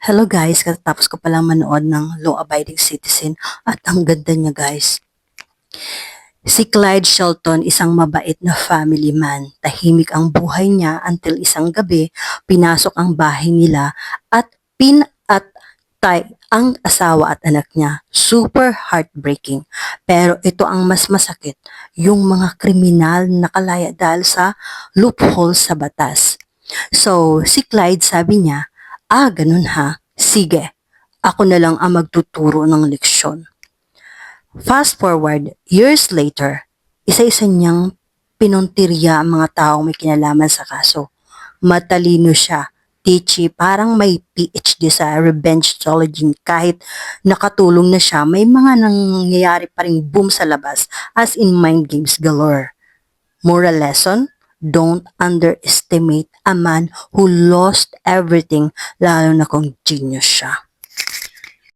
Hello guys, katapos ko palang manood ng Law-Abiding Citizen at ang ganda niya guys. Si Clyde Shelton, isang mabait na family man. Tahimik ang buhay niya until isang gabi, pinasok ang bahay nila at pinatay ang asawa at anak niya. Super heartbreaking. Pero ito ang mas masakit, yung mga kriminal nakalaya dahil sa loophole sa batas. So, si Clyde sabi niya, ganun ha, sige, ako na lang ang magtuturo ng leksyon. Fast forward, years later, isa-isa niyang pinuntirya ang mga taong may kinalaman sa kaso. Matalino siya, teachy, parang may PhD sa revenge theology. Kahit nakatulong na siya, may mga nangyayari pa ring boom sa labas, as in mind games galore. Moral lesson? Don't underestimate a man who lost everything, lalo na kung genius siya.